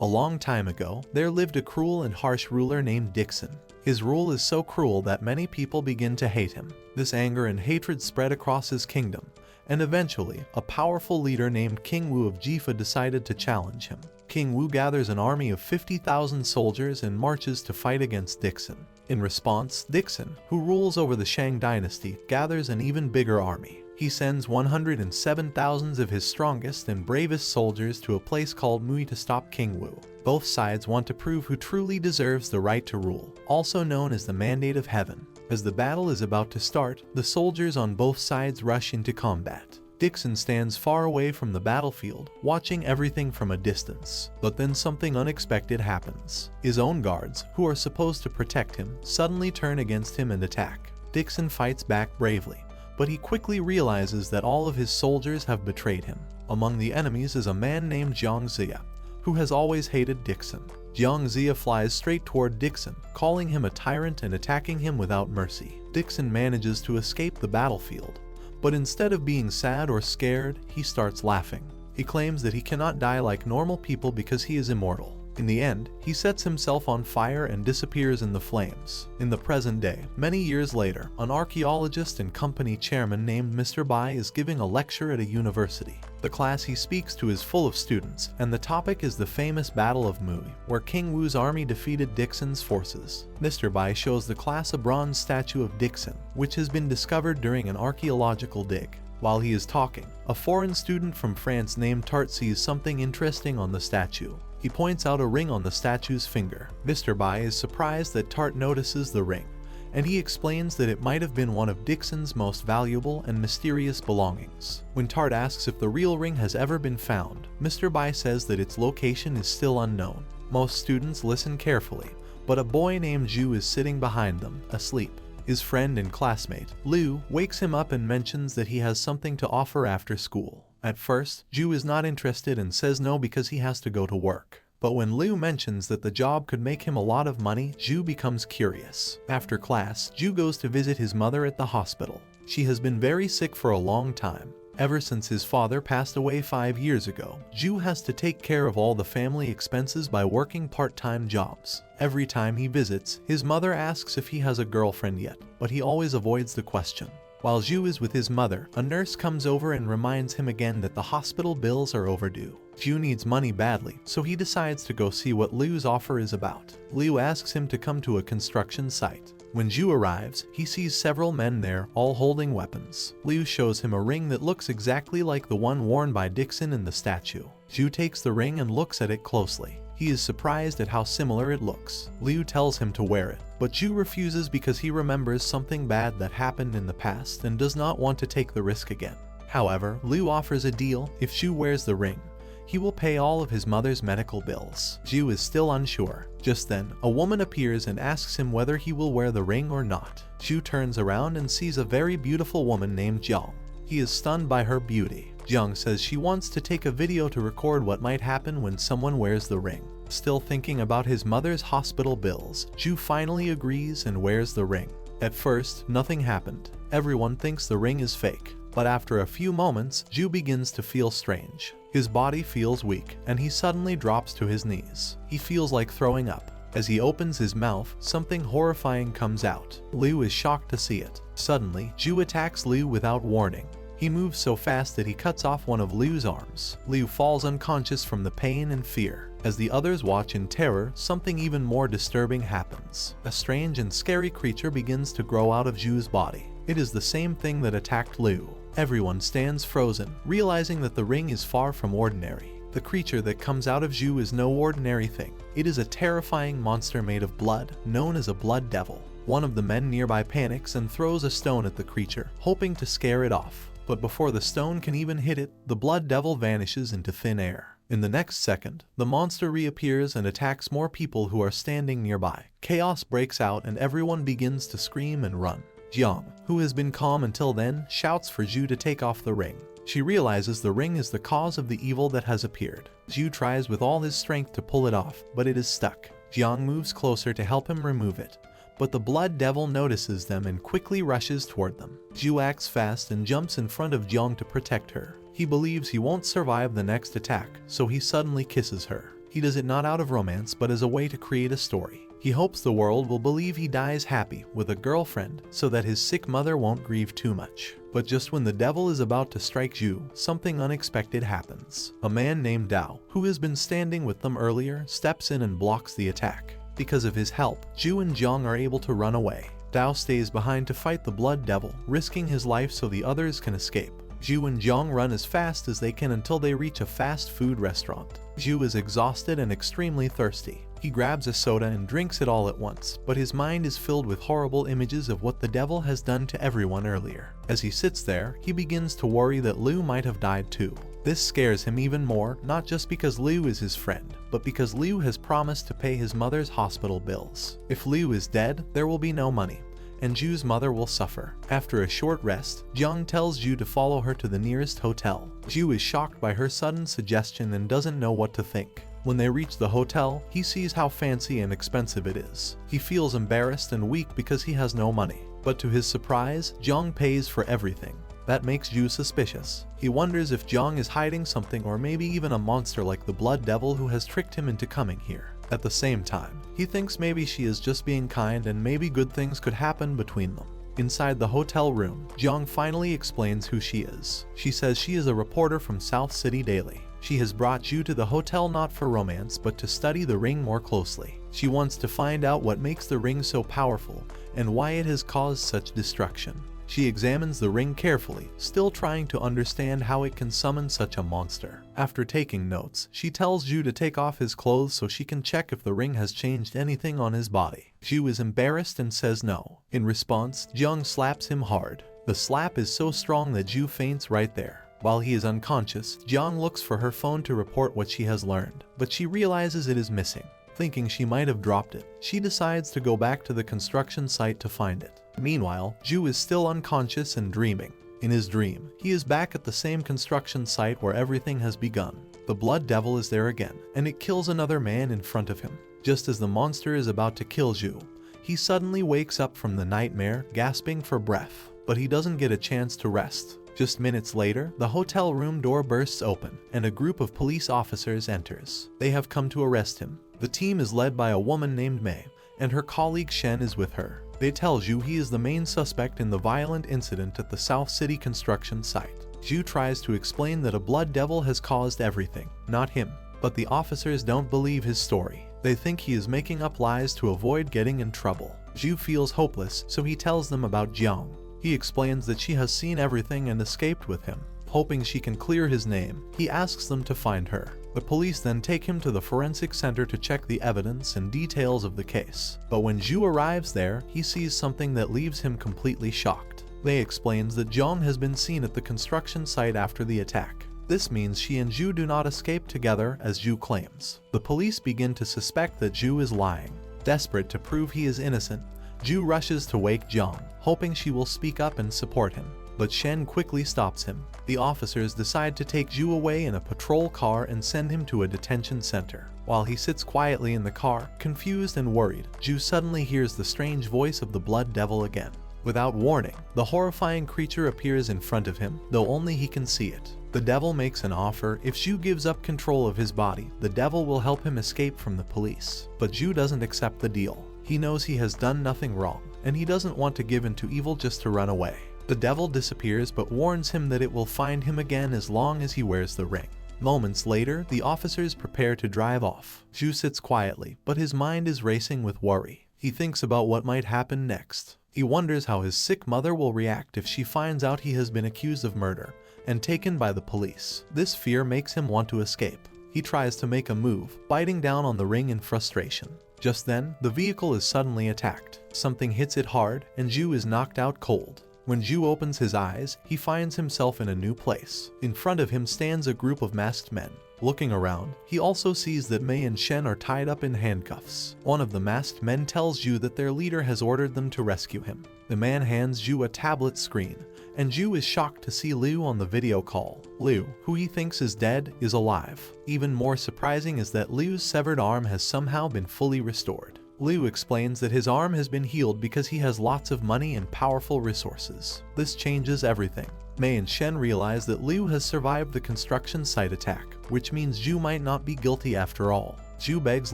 A long time ago, there lived a cruel and harsh ruler named Dixon. His rule is so cruel that many people begin to hate him. This anger and hatred spread across his kingdom, and eventually, a powerful leader named King Wu of Jifa decided to challenge him. King Wu gathers an army of 50,000 soldiers and marches to fight against Dixon. In response, Dixon, who rules over the Shang dynasty, gathers an even bigger army. He sends 107,000 of his strongest and bravest soldiers to a place called Mui to stop King Wu. Both sides want to prove who truly deserves the right to rule, also known as the Mandate of Heaven. As the battle is about to start, the soldiers on both sides rush into combat. Dixon stands far away from the battlefield, watching everything from a distance. But then something unexpected happens. His own guards, who are supposed to protect him, suddenly turn against him and attack. Dixon fights back bravely, but he quickly realizes that all of his soldiers have betrayed him. Among the enemies is a man named Jiang Zia, who has always hated Dixon. Jiang Zia flies straight toward Dixon, calling him a tyrant and attacking him without mercy. Dixon manages to escape the battlefield, but instead of being sad or scared, he starts laughing. He claims that he cannot die like normal people because he is immortal. In the end, he sets himself on fire and disappears in the flames. In the present day, many years later, an archaeologist and company chairman named Mr. Bai is giving a lecture at a university. The class he speaks to is full of students, and the topic is the famous Battle of Mui, where King Wu's army defeated Dixon's forces. Mr. Bai shows the class a bronze statue of Dixon, which has been discovered during an archaeological dig. While he is talking, a foreign student from France named Tart sees something interesting on the statue. He points out a ring on the statue's finger. Mr. Bai is surprised that Tart notices the ring, and he explains that it might have been one of Dixon's most valuable and mysterious belongings. When Tart asks if the real ring has ever been found, Mr. Bai says that its location is still unknown. Most students listen carefully, but a boy named Zhu is sitting behind them, asleep. His friend and classmate, Liu, wakes him up and mentions that he has something to offer after school. At first, Zhu is not interested and says no because he has to go to work. But when Liu mentions that the job could make him a lot of money, Zhu becomes curious. After class, Zhu goes to visit his mother at the hospital. She has been very sick for a long time. Ever since his father passed away 5 years ago, Zhu has to take care of all the family expenses by working part-time jobs. Every time he visits, his mother asks if he has a girlfriend yet, but he always avoids the question. While Zhu is with his mother, a nurse comes over and reminds him again that the hospital bills are overdue. Zhu needs money badly, so he decides to go see what Liu's offer is about. Liu asks him to come to a construction site. When Zhu arrives, he sees several men there, all holding weapons. Liu shows him a ring that looks exactly like the one worn by Dixon in the statue. Zhu takes the ring and looks at it closely. He is surprised at how similar it looks. Liu tells him to wear it, but Zhu refuses because he remembers something bad that happened in the past and does not want to take the risk again. However, Liu offers a deal. If Zhu wears the ring, he will pay all of his mother's medical bills. Zhu is still unsure. Just then, a woman appears and asks him whether he will wear the ring or not. Zhu turns around and sees a very beautiful woman named Jiang. He is stunned by her beauty. Jiang says she wants to take a video to record what might happen when someone wears the ring. Still thinking about his mother's hospital bills, Zhu finally agrees and wears the ring. At first, nothing happened. Everyone thinks the ring is fake. But after a few moments, Zhu begins to feel strange. His body feels weak, and he suddenly drops to his knees. He feels like throwing up. As he opens his mouth, something horrifying comes out. Liu is shocked to see it. Suddenly, Zhu attacks Liu without warning. He moves so fast that he cuts off one of Liu's arms. Liu falls unconscious from the pain and fear. As the others watch in terror, something even more disturbing happens. A strange and scary creature begins to grow out of Zhu's body. It is the same thing that attacked Liu. Everyone stands frozen, realizing that the ring is far from ordinary. The creature that comes out of Zhu is no ordinary thing. It is a terrifying monster made of blood, known as a blood devil. One of the men nearby panics and throws a stone at the creature, hoping to scare it off. But before the stone can even hit it, the blood devil vanishes into thin air. In the next second, the monster reappears and attacks more people who are standing nearby. Chaos breaks out and everyone begins to scream and run. Jiang, who has been calm until then, shouts for Zhu to take off the ring. She realizes the ring is the cause of the evil that has appeared. Zhu tries with all his strength to pull it off, but it is stuck. Jiang moves closer to help him remove it, but the blood devil notices them and quickly rushes toward them. Zhu acts fast and jumps in front of Jiang to protect her. He believes he won't survive the next attack, so he suddenly kisses her. He does it not out of romance but as a way to create a story. He hopes the world will believe he dies happy with a girlfriend so that his sick mother won't grieve too much. But just when the devil is about to strike Zhu, something unexpected happens. A man named Dao, who has been standing with them earlier, steps in and blocks the attack. Because of his help, Zhu and Jiang are able to run away. Dao stays behind to fight the blood devil, risking his life so the others can escape. Zhu and Jiang run as fast as they can until they reach a fast food restaurant. Zhu is exhausted and extremely thirsty. He grabs a soda and drinks it all at once, but his mind is filled with horrible images of what the devil has done to everyone earlier. As he sits there, he begins to worry that Liu might have died too. This scares him even more, not just because Liu is his friend, but because Liu has promised to pay his mother's hospital bills. If Liu is dead, there will be no money, and Zhu's mother will suffer. After a short rest, Jiang tells Zhu to follow her to the nearest hotel. Zhu is shocked by her sudden suggestion and doesn't know what to think. When they reach the hotel, he sees how fancy and expensive it is. He feels embarrassed and weak because he has no money. But to his surprise, Jiang pays for everything. That makes Zhu suspicious. He wonders if Jiang is hiding something or maybe even a monster like the blood devil who has tricked him into coming here. At the same time, he thinks maybe she is just being kind and maybe good things could happen between them. Inside the hotel room, Jiang finally explains who she is. She says she is a reporter from South City Daily. She has brought Zhu to the hotel not for romance but to study the ring more closely. She wants to find out what makes the ring so powerful and why it has caused such destruction. She examines the ring carefully, still trying to understand how it can summon such a monster. After taking notes, she tells Zhu to take off his clothes so she can check if the ring has changed anything on his body. Zhu is embarrassed and says no. In response, Jiang slaps him hard. The slap is so strong that Zhu faints right there. While he is unconscious, Jiang looks for her phone to report what she has learned, but she realizes it is missing. Thinking she might have dropped it, she decides to go back to the construction site to find it. Meanwhile, Zhu is still unconscious and dreaming. In his dream, he is back at the same construction site where everything has begun. The blood devil is there again, and it kills another man in front of him. Just as the monster is about to kill Zhu, he suddenly wakes up from the nightmare, gasping for breath. But he doesn't get a chance to rest. Just minutes later, the hotel room door bursts open, and a group of police officers enters. They have come to arrest him. The team is led by a woman named Mei, and her colleague Shen is with her. They tell Zhu he is the main suspect in the violent incident at the South City construction site. Zhu tries to explain that a blood devil has caused everything, not him. But the officers don't believe his story. They think he is making up lies to avoid getting in trouble. Zhu feels hopeless, so he tells them about Jiang. He explains that she has seen everything and escaped with him. Hoping she can clear his name, he asks them to find her. The police then take him to the forensic center to check the evidence and details of the case. But when Zhu arrives there, he sees something that leaves him completely shocked. They explains that Jiang has been seen at the construction site after the attack. This means she and Zhu do not escape together, as Zhu claims. The police begin to suspect that Zhu is lying. Desperate to prove he is innocent, Zhu rushes to wake Jiang, hoping she will speak up and support him. But Shen quickly stops him. The officers decide to take Zhu away in a patrol car and send him to a detention center. While he sits quietly in the car, confused and worried, Zhu suddenly hears the strange voice of the blood devil again. Without warning, the horrifying creature appears in front of him, though only he can see it. The devil makes an offer. If Zhu gives up control of his body, the devil will help him escape from the police. But Zhu doesn't accept the deal. He knows he has done nothing wrong, and he doesn't want to give in to evil just to run away. The devil disappears but warns him that it will find him again as long as he wears the ring. Moments later, the officers prepare to drive off. Zhu sits quietly, but his mind is racing with worry. He thinks about what might happen next. He wonders how his sick mother will react if she finds out he has been accused of murder and taken by the police. This fear makes him want to escape. He tries to make a move, biting down on the ring in frustration. Just then, the vehicle is suddenly attacked. Something hits it hard, and Zhu is knocked out cold. When Zhu opens his eyes, he finds himself in a new place. In front of him stands a group of masked men. Looking around, he also sees that Mei and Shen are tied up in handcuffs. One of the masked men tells Zhu that their leader has ordered them to rescue him. The man hands Zhu a tablet screen, and Zhu is shocked to see Liu on the video call. Liu, who he thinks is dead, is alive. Even more surprising is that Liu's severed arm has somehow been fully restored. Liu explains that his arm has been healed because he has lots of money and powerful resources. This changes everything. Mei and Shen realize that Liu has survived the construction site attack, which means Zhu might not be guilty after all. Zhu begs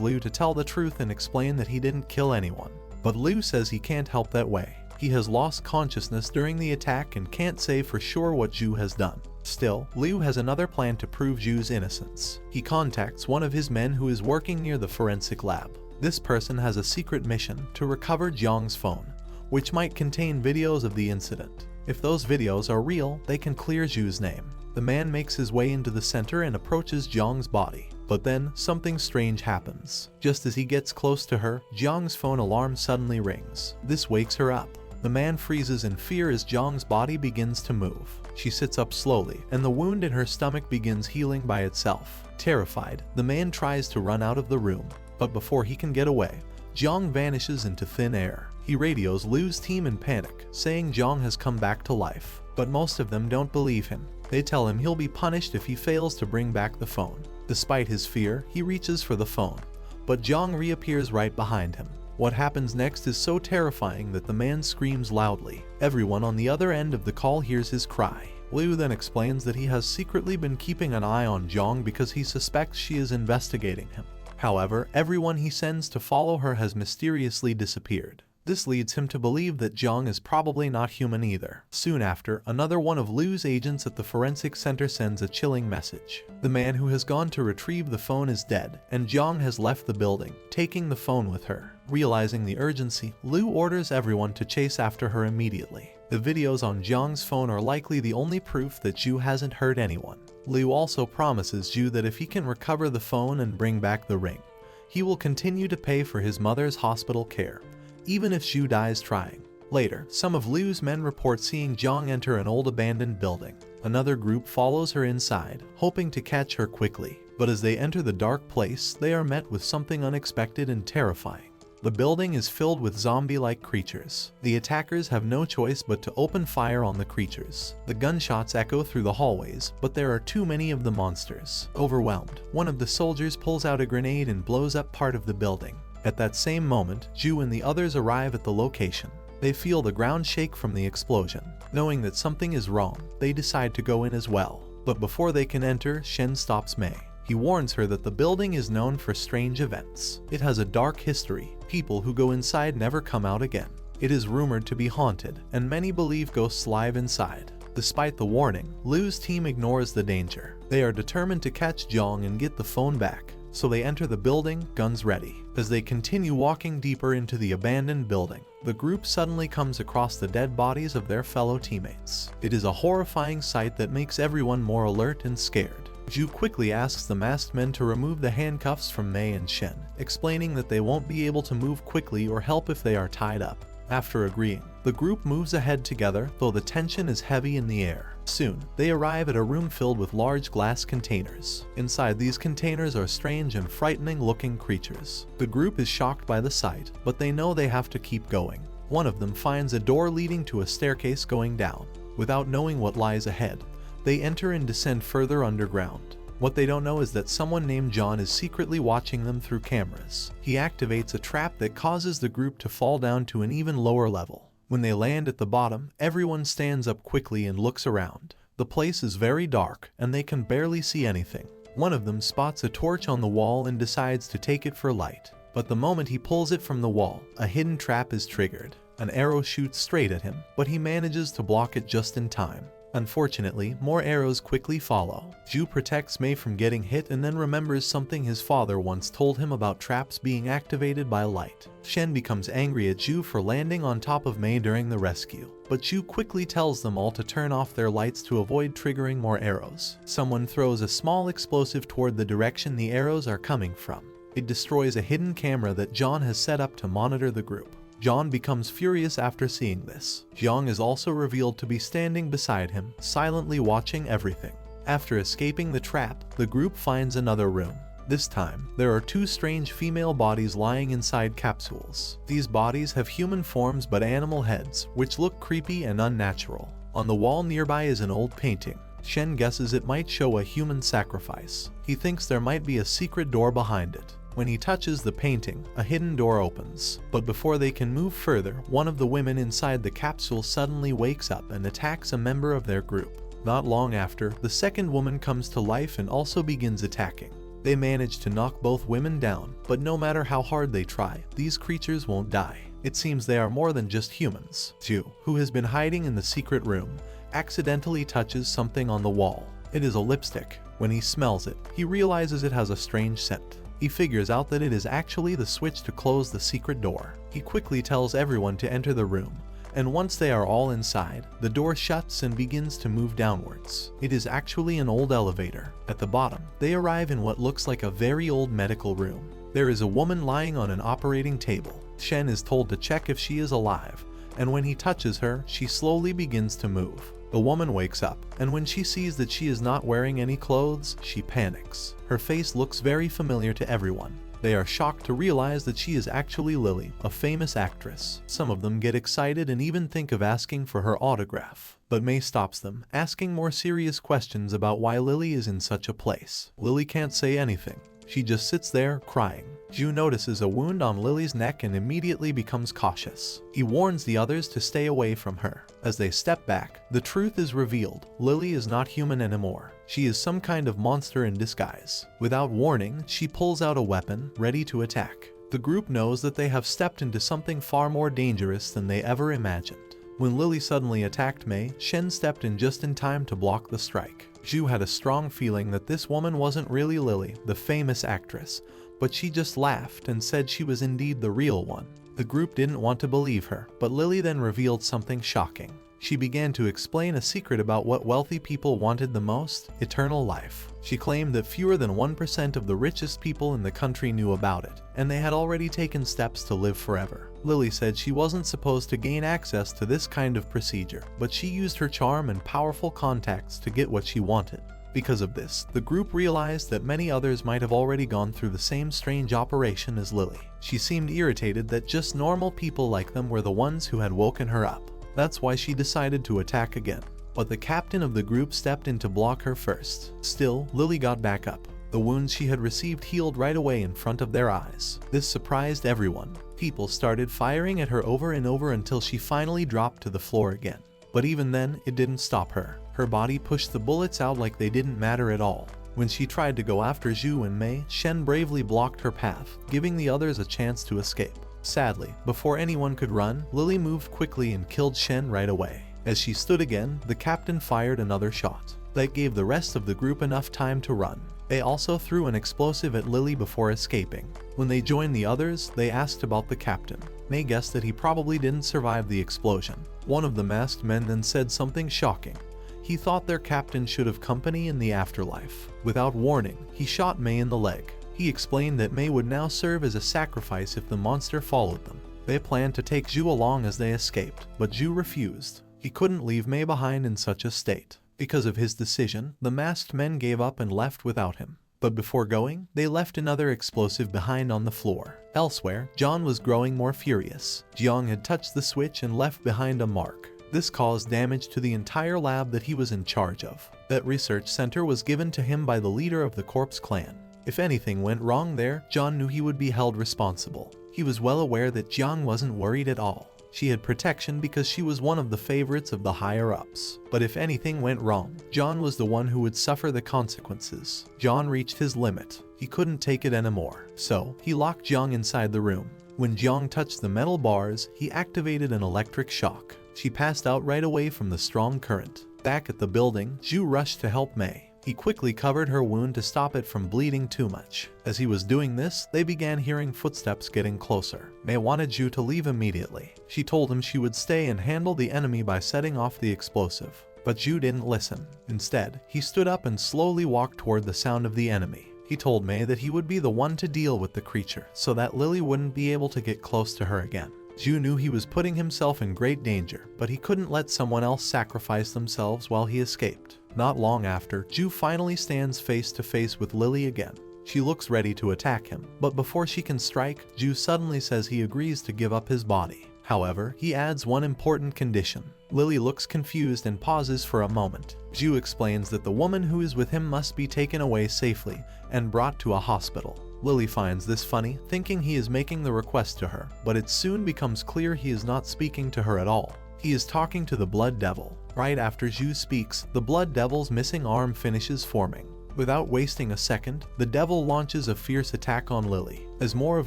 Liu to tell the truth and explain that he didn't kill anyone. But Liu says he can't help that way. He has lost consciousness during the attack and can't say for sure what Zhu has done. Still, Liu has another plan to prove Zhu's innocence. He contacts one of his men who is working near the forensic lab. This person has a secret mission to recover Jiang's phone, which might contain videos of the incident. If those videos are real, they can clear Zhu's name. The man makes his way into the center and approaches Jiang's body. But then, something strange happens. Just as he gets close to her, Jiang's phone alarm suddenly rings. This wakes her up. The man freezes in fear as Jiang's body begins to move. She sits up slowly, and the wound in her stomach begins healing by itself. Terrified, the man tries to run out of the room. But before he can get away, Jiang vanishes into thin air. He radios Liu's team in panic, saying Jiang has come back to life. But most of them don't believe him. They tell him he'll be punished if he fails to bring back the phone. Despite his fear, he reaches for the phone, but Jiang reappears right behind him. What happens next is so terrifying that the man screams loudly. Everyone on the other end of the call hears his cry. Liu then explains that he has secretly been keeping an eye on Jiang because he suspects she is investigating him. However, everyone he sends to follow her has mysteriously disappeared. This leads him to believe that Jiang is probably not human either. Soon after, another one of Liu's agents at the forensic center sends a chilling message. The man who has gone to retrieve the phone is dead, and Jiang has left the building, taking the phone with her. Realizing the urgency, Liu orders everyone to chase after her immediately. The videos on Jiang's phone are likely the only proof that Zhu hasn't hurt anyone. Liu also promises Zhu that if he can recover the phone and bring back the ring, he will continue to pay for his mother's hospital care, even if Zhu dies trying. Later, some of Liu's men report seeing Jiang enter an old abandoned building. Another group follows her inside, hoping to catch her quickly. But as they enter the dark place, they are met with something unexpected and terrifying. The building is filled with zombie-like creatures. The attackers have no choice but to open fire on the creatures. The gunshots echo through the hallways, but there are too many of the monsters. Overwhelmed, one of the soldiers pulls out a grenade and blows up part of the building. At that same moment, Zhu and the others arrive at the location. They feel the ground shake from the explosion. Knowing that something is wrong, they decide to go in as well. But before they can enter, Shen stops Mei. He warns her that the building is known for strange events. It has a dark history. People who go inside never come out again. It is rumored to be haunted, and many believe ghosts live inside. Despite the warning, Liu's team ignores the danger. They are determined to catch Jiang and get the phone back. So they enter the building, guns ready. As they continue walking deeper into the abandoned building, the group suddenly comes across the dead bodies of their fellow teammates. It is a horrifying sight that makes everyone more alert and scared. Zhu quickly asks the masked men to remove the handcuffs from Mei and Shen, explaining that they won't be able to move quickly or help if they are tied up. After agreeing, the group moves ahead together, though the tension is heavy in the air. Soon, they arrive at a room filled with large glass containers. Inside these containers are strange and frightening-looking creatures. The group is shocked by the sight, but they know they have to keep going. One of them finds a door leading to a staircase going down. Without knowing what lies ahead, they enter and descend further underground. What they don't know is that someone named John is secretly watching them through cameras. He activates a trap that causes the group to fall down to an even lower level. When they land at the bottom, everyone stands up quickly and looks around. The place is very dark, and they can barely see anything. One of them spots a torch on the wall and decides to take it for light. But the moment he pulls it from the wall, a hidden trap is triggered. An arrow shoots straight at him, but he manages to block it just in time. Unfortunately, more arrows quickly follow. Zhu protects Mei from getting hit and then remembers something his father once told him about traps being activated by light. Shen becomes angry at Zhu for landing on top of Mei during the rescue, but Zhu quickly tells them all to turn off their lights to avoid triggering more arrows. Someone throws a small explosive toward the direction the arrows are coming from. It destroys a hidden camera that John has set up to monitor the group. John becomes furious after seeing this. Jiang is also revealed to be standing beside him, silently watching everything. After escaping the trap, the group finds another room. This time, there are two strange female bodies lying inside capsules. These bodies have human forms but animal heads, which look creepy and unnatural. On the wall nearby is an old painting. Shen guesses it might show a human sacrifice. He thinks there might be a secret door behind it. When he touches the painting, a hidden door opens. But before they can move further, one of the women inside the capsule suddenly wakes up and attacks a member of their group. Not long after, the second woman comes to life and also begins attacking. They manage to knock both women down, but no matter how hard they try, these creatures won't die. It seems they are more than just humans. Ju, who has been hiding in the secret room, accidentally touches something on the wall. It is a lipstick. When he smells it, he realizes it has a strange scent. He figures out that it is actually the switch to close the secret door. He quickly tells everyone to enter the room, and once they are all inside, the door shuts and begins to move downwards. It is actually an old elevator. At the bottom, they arrive in what looks like a very old medical room. There is a woman lying on an operating table. Shen is told to check if she is alive, and when he touches her, she slowly begins to move. The woman wakes up, and when she sees that she is not wearing any clothes, she panics. Her face looks very familiar to everyone. They are shocked to realize that she is actually Lily, a famous actress. Some of them get excited and even think of asking for her autograph. But May stops them, asking more serious questions about why Lily is in such a place. Lily can't say anything. She just sits there, crying. Ju notices a wound on Lily's neck and immediately becomes cautious. He warns the others to stay away from her. As they step back, the truth is revealed. Lily is not human anymore. She is some kind of monster in disguise. Without warning, she pulls out a weapon, ready to attack. The group knows that they have stepped into something far more dangerous than they ever imagined. When Lily suddenly attacked May, Shen stepped in just in time to block the strike. Ju had a strong feeling that this woman wasn't really Lily, the famous actress, but she just laughed and said she was indeed the real one. The group didn't want to believe her, but Lily then revealed something shocking. She began to explain a secret about what wealthy people wanted the most: eternal life. She claimed that fewer than 1% of the richest people in the country knew about it, and they had already taken steps to live forever. Lily said she wasn't supposed to gain access to this kind of procedure, but she used her charm and powerful contacts to get what she wanted. Because of this, the group realized that many others might have already gone through the same strange operation as Lily. She seemed irritated that just normal people like them were the ones who had woken her up. That's why she decided to attack again. But the captain of the group stepped in to block her first. Still, Lily got back up. The wounds she had received healed right away in front of their eyes. This surprised everyone. People started firing at her over and over until she finally dropped to the floor again. But even then, it didn't stop her. Her body pushed the bullets out like they didn't matter at all. When she tried to go after Ju and May, Shen bravely blocked her path, giving the others a chance to escape. Sadly, before anyone could run, Lily moved quickly and killed Shen right away. As she stood again, the captain fired another shot. That gave the rest of the group enough time to run. They also threw an explosive at Lily before escaping. When they joined the others, they asked about the captain. May guessed that he probably didn't survive the explosion. One of the masked men then said something shocking. He thought their captain should have company in the afterlife. Without warning, he shot May in the leg. He explained that May would now serve as a sacrifice if the monster followed them. They planned to take Ju along as they escaped, but Ju refused. He couldn't leave May behind in such a state. Because of his decision, the masked men gave up and left without him. But before going, they left another explosive behind on the floor. Elsewhere, John was growing more furious. Jiang had touched the switch and left behind a mark. This caused damage to the entire lab that he was in charge of. That research center was given to him by the leader of the Corpse clan. If anything went wrong there, John knew he would be held responsible. He was well aware that Jiang wasn't worried at all. She had protection because she was one of the favorites of the higher-ups. But if anything went wrong, John was the one who would suffer the consequences. John reached his limit. He couldn't take it anymore. So, he locked Jiang inside the room. When Jiang touched the metal bars, he activated an electric shock. She passed out right away from the strong current. Back at the building, Ju rushed to help May. He quickly covered her wound to stop it from bleeding too much. As he was doing this, they began hearing footsteps getting closer. May wanted Ju to leave immediately. She told him she would stay and handle the enemy by setting off the explosive. But Ju didn't listen. Instead, he stood up and slowly walked toward the sound of the enemy. He told May that he would be the one to deal with the creature, so that Lily wouldn't be able to get close to her again. Ju knew he was putting himself in great danger, but he couldn't let someone else sacrifice themselves while he escaped. Not long after, Ju finally stands face to face with Lily again. She looks ready to attack him, but before she can strike, Ju suddenly says he agrees to give up his body. However, he adds one important condition. Lily looks confused and pauses for a moment. Ju explains that the woman who is with him must be taken away safely and brought to a hospital. Lily finds this funny, thinking he is making the request to her, but it soon becomes clear he is not speaking to her at all. He is talking to the Blood Devil. Right after Ju speaks, the Blood Devil's missing arm finishes forming. Without wasting a second, the devil launches a fierce attack on Lily. As more of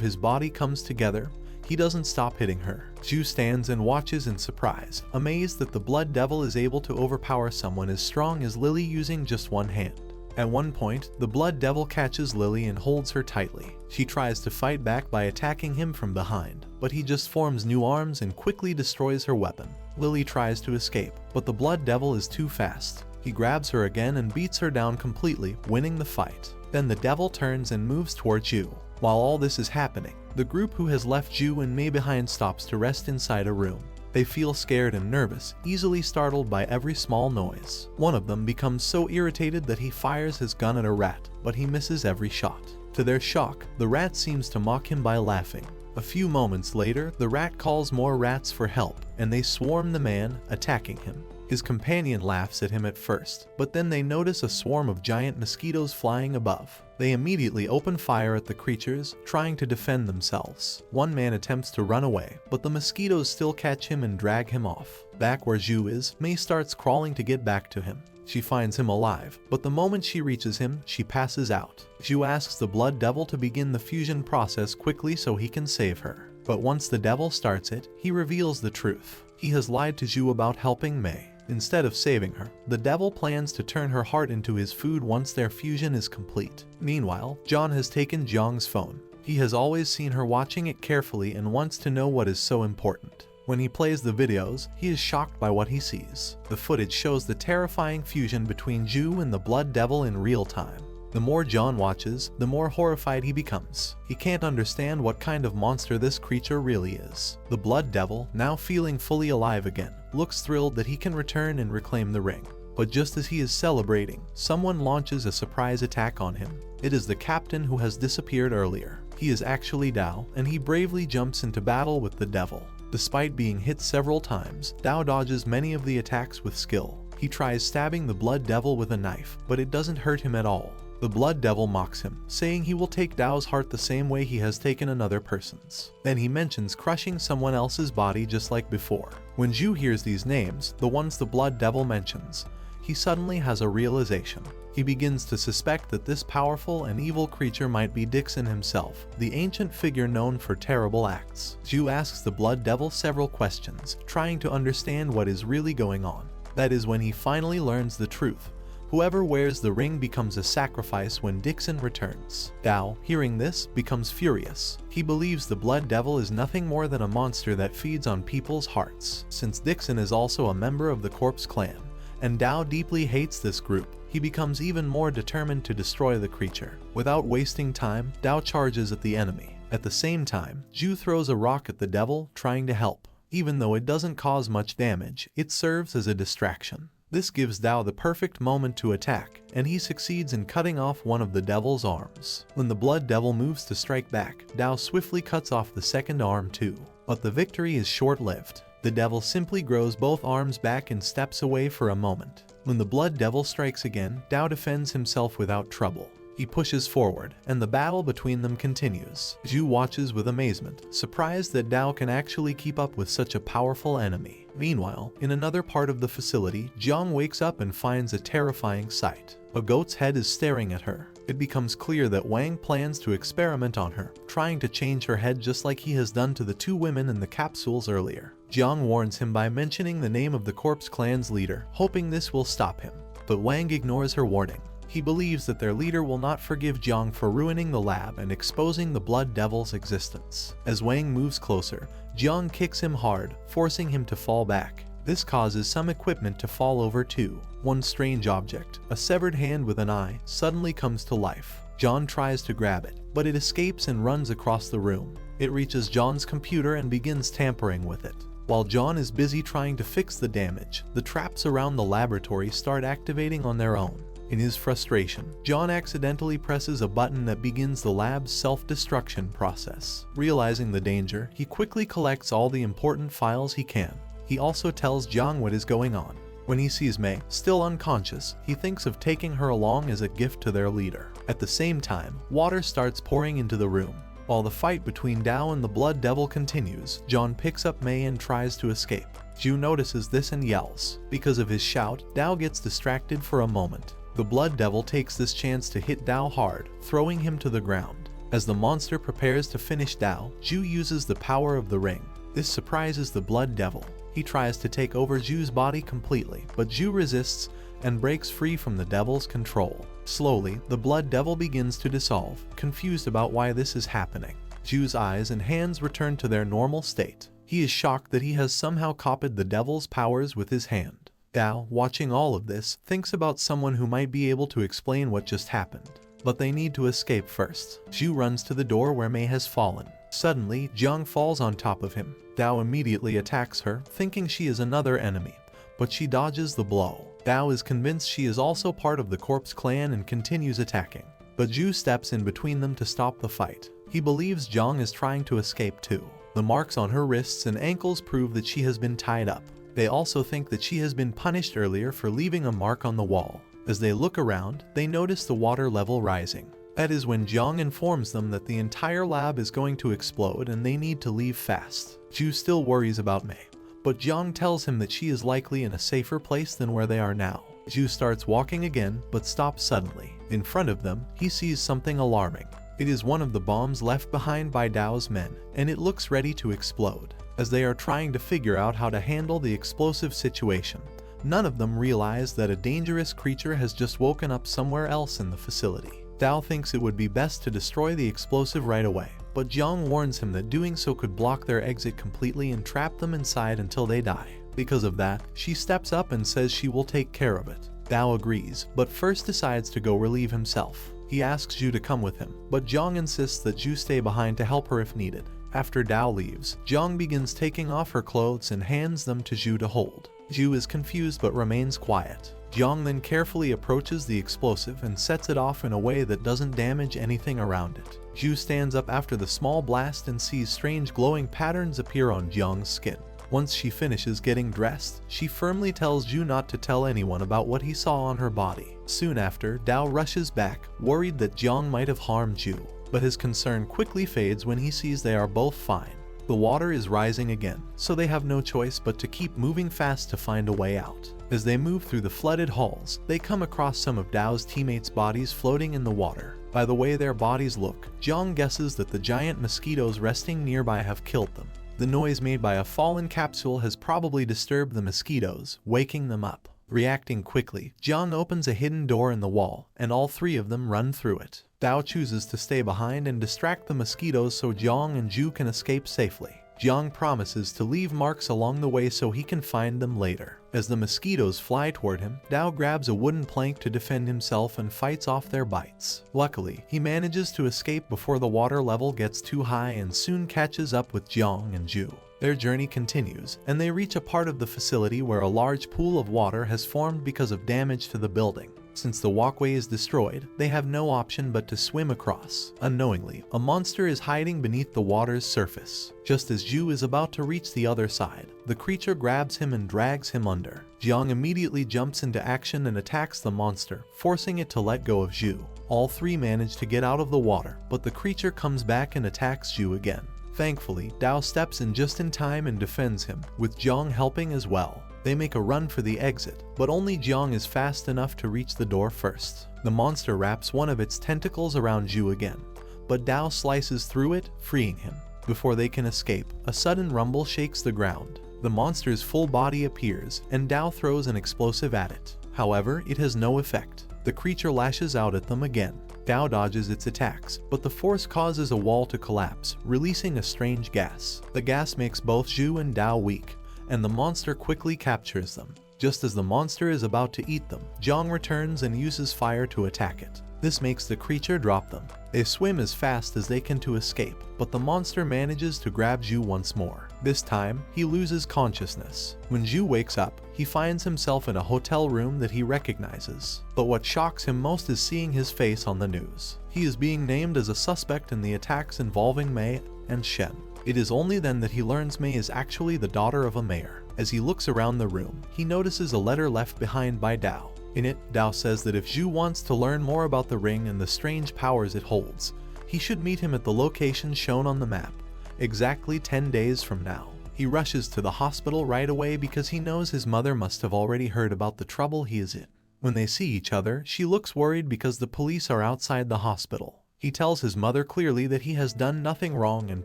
his body comes together, he doesn't stop hitting her. Zhu stands and watches in surprise, amazed that the blood devil is able to overpower someone as strong as Lily using just one hand. At one point, the blood devil catches Lily and holds her tightly. She tries to fight back by attacking him from behind, but he just forms new arms and quickly destroys her weapon. Lily tries to escape, but the blood devil is too fast. He grabs her again and beats her down completely, winning the fight. Then the devil turns and moves towards Zhu. While all this is happening, the group who has left Zhu and Mei behind stops to rest inside a room. They feel scared and nervous, easily startled by every small noise. One of them becomes so irritated that he fires his gun at a rat, but he misses every shot. To their shock, the rat seems to mock him by laughing. A few moments later, the rat calls more rats for help, and they swarm the man, attacking him. His companion laughs at him at first, but then they notice a swarm of giant mosquitoes flying above. They immediately open fire at the creatures, trying to defend themselves. One man attempts to run away, but the mosquitoes still catch him and drag him off. Back where Zhu is, Mei starts crawling to get back to him. She finds him alive, but the moment she reaches him, she passes out. Zhu asks the blood devil to begin the fusion process quickly so he can save her. But once the devil starts it, he reveals the truth. He has lied to Zhu about helping Mei. Instead of saving her, the devil plans to turn her heart into his food once their fusion is complete. Meanwhile, John has taken Zhang's phone. He has always seen her watching it carefully and wants to know what is so important. When he plays the videos, he is shocked by what he sees. The footage shows the terrifying fusion between Zhu and the blood devil in real time. The more John watches, the more horrified he becomes. He can't understand what kind of monster this creature really is. The blood devil, now feeling fully alive again, looks thrilled that he can return and reclaim the ring. But just as he is celebrating, someone launches a surprise attack on him. It is the captain who has disappeared earlier. He is actually Dao, and he bravely jumps into battle with the devil. Despite being hit several times, Dao dodges many of the attacks with skill. He tries stabbing the blood devil with a knife, but it doesn't hurt him at all. The blood devil mocks him, saying he will take Dao's heart the same way he has taken another person's. Then he mentions crushing someone else's body just like before. When Zhu hears these names, the ones the blood devil mentions, he suddenly has a realization. He begins to suspect that this powerful and evil creature might be Dixon himself, the ancient figure known for terrible acts. Zhu asks the blood devil several questions, trying to understand what is really going on. That is when he finally learns the truth. Whoever wears the ring becomes a sacrifice when Dixon returns. Dao, hearing this, becomes furious. He believes the blood devil is nothing more than a monster that feeds on people's hearts. Since Dixon is also a member of the Corpse Clan, and Dao deeply hates this group, he becomes even more determined to destroy the creature. Without wasting time, Dao charges at the enemy. At the same time, Zhu throws a rock at the devil, trying to help. Even though it doesn't cause much damage, it serves as a distraction. This gives Dao the perfect moment to attack, and he succeeds in cutting off one of the devil's arms. When the blood devil moves to strike back, Dao swiftly cuts off the second arm too. But the victory is short-lived. The devil simply grows both arms back and steps away for a moment. When the blood devil strikes again, Dao defends himself without trouble. He pushes forward, and the battle between them continues. Zhu watches with amazement, surprised that Dao can actually keep up with such a powerful enemy. Meanwhile, in another part of the facility, Zhang wakes up and finds a terrifying sight. A goat's head is staring at her. It becomes clear that Wang plans to experiment on her, trying to change her head just like he has done to the two women in the capsules earlier. Zhang warns him by mentioning the name of the Corpse Clan's leader, hoping this will stop him. But Wang ignores her warning. He believes that their leader will not forgive Zhang for ruining the lab and exposing the blood devil's existence. As Wang moves closer, Zhang kicks him hard, forcing him to fall back. This causes some equipment to fall over too. One strange object, a severed hand with an eye, suddenly comes to life. Zhang tries to grab it, but it escapes and runs across the room. It reaches Zhang's computer and begins tampering with it. While Zhang is busy trying to fix the damage, the traps around the laboratory start activating on their own. In his frustration, Zhang accidentally presses a button that begins the lab's self-destruction process. Realizing the danger, he quickly collects all the important files he can. He also tells Zhang what is going on. When he sees Mei, still unconscious, he thinks of taking her along as a gift to their leader. At the same time, water starts pouring into the room. While the fight between Dao and the Blood Devil continues, Zhang picks up Mei and tries to escape. Zhu notices this and yells. Because of his shout, Dao gets distracted for a moment. The Blood Devil takes this chance to hit Dao hard, throwing him to the ground. As the monster prepares to finish Dao, Zhu uses the power of the ring. This surprises the Blood Devil. He tries to take over Zhu's body completely, but Zhu resists and breaks free from the devil's control. Slowly, the Blood Devil begins to dissolve, confused about why this is happening. Zhu's eyes and hands return to their normal state. He is shocked that he has somehow copied the devil's powers with his hand. Dao, watching all of this, thinks about someone who might be able to explain what just happened. But they need to escape first. Zhu runs to the door where Mei has fallen. Suddenly, Jiang falls on top of him. Dao immediately attacks her, thinking she is another enemy, but she dodges the blow. Dao is convinced she is also part of the Corpse Clan and continues attacking. But Zhu steps in between them to stop the fight. He believes Jiang is trying to escape too. The marks on her wrists and ankles prove that she has been tied up. They also think that she has been punished earlier for leaving a mark on the wall. As they look around, they notice the water level rising. That is when Jiang informs them that the entire lab is going to explode and they need to leave fast. Zhu still worries about Mei, but Jiang tells him that she is likely in a safer place than where they are now. Zhu starts walking again, but stops suddenly. In front of them, he sees something alarming. It is one of the bombs left behind by Dao's men, and it looks ready to explode. As they are trying to figure out how to handle the explosive situation, none of them realize that a dangerous creature has just woken up somewhere else in the facility. Dao thinks it would be best to destroy the explosive right away, but Jiang warns him that doing so could block their exit completely and trap them inside until they die. Because of that, she steps up and says she will take care of it. Dao agrees, but first decides to go relieve himself. He asks Zhu to come with him, but Jiang insists that Zhu stay behind to help her if needed. After Dao leaves, Jiang begins taking off her clothes and hands them to Zhu to hold. Zhu is confused but remains quiet. Jiang then carefully approaches the explosive and sets it off in a way that doesn't damage anything around it. Zhu stands up after the small blast and sees strange glowing patterns appear on Jiang's skin. Once she finishes getting dressed, she firmly tells Zhu not to tell anyone about what he saw on her body. Soon after, Dao rushes back, worried that Jiang might have harmed Zhu, but his concern quickly fades when he sees they are both fine. The water is rising again, so they have no choice but to keep moving fast to find a way out. As they move through the flooded halls, they come across some of Dao's teammates' bodies floating in the water. By the way their bodies look, Jiang guesses that the giant mosquitoes resting nearby have killed them. The noise made by a fallen capsule has probably disturbed the mosquitoes, waking them up. Reacting quickly, Jiang opens a hidden door in the wall, and all three of them run through it. Dao chooses to stay behind and distract the mosquitoes so Jiang and Zhu can escape safely. Jiang promises to leave marks along the way so he can find them later. As the mosquitoes fly toward him, Dao grabs a wooden plank to defend himself and fights off their bites. Luckily, he manages to escape before the water level gets too high and soon catches up with Jiang and Zhu. Their journey continues, and they reach a part of the facility where a large pool of water has formed because of damage to the building. Since the walkway is destroyed, they have no option but to swim across. Unknowingly, a monster is hiding beneath the water's surface. Just as Zhu is about to reach the other side, the creature grabs him and drags him under. Jiang immediately jumps into action and attacks the monster, forcing it to let go of Zhu. All three manage to get out of the water, but the creature comes back and attacks Zhu again. Thankfully, Dao steps in just in time and defends him, with Jiang helping as well. They make a run for the exit, but only Jiang is fast enough to reach the door first. The monster wraps one of its tentacles around Zhu again, but Dao slices through it, freeing him. Before they can escape, a sudden rumble shakes the ground. The monster's full body appears, and Dao throws an explosive at it. However, it has no effect. The creature lashes out at them again. Dao dodges its attacks, but the force causes a wall to collapse, releasing a strange gas. The gas makes both Zhu and Dao weak, and the monster quickly captures them. Just as the monster is about to eat them, Jiang returns and uses fire to attack it. This makes the creature drop them. They swim as fast as they can to escape, but the monster manages to grab Zhu once more. This time, he loses consciousness. When Zhu wakes up, he finds himself in a hotel room that he recognizes. But what shocks him most is seeing his face on the news. He is being named as a suspect in the attacks involving Mei and Shen. It is only then that he learns Mei is actually the daughter of a mayor. As he looks around the room, he notices a letter left behind by Dao. In it, Dao says that if Zhu wants to learn more about the ring and the strange powers it holds, he should meet him at the location shown on the map, exactly 10 days from now. He rushes to the hospital right away because he knows his mother must have already heard about the trouble he is in. When they see each other, she looks worried because the police are outside the hospital. He tells his mother clearly that he has done nothing wrong and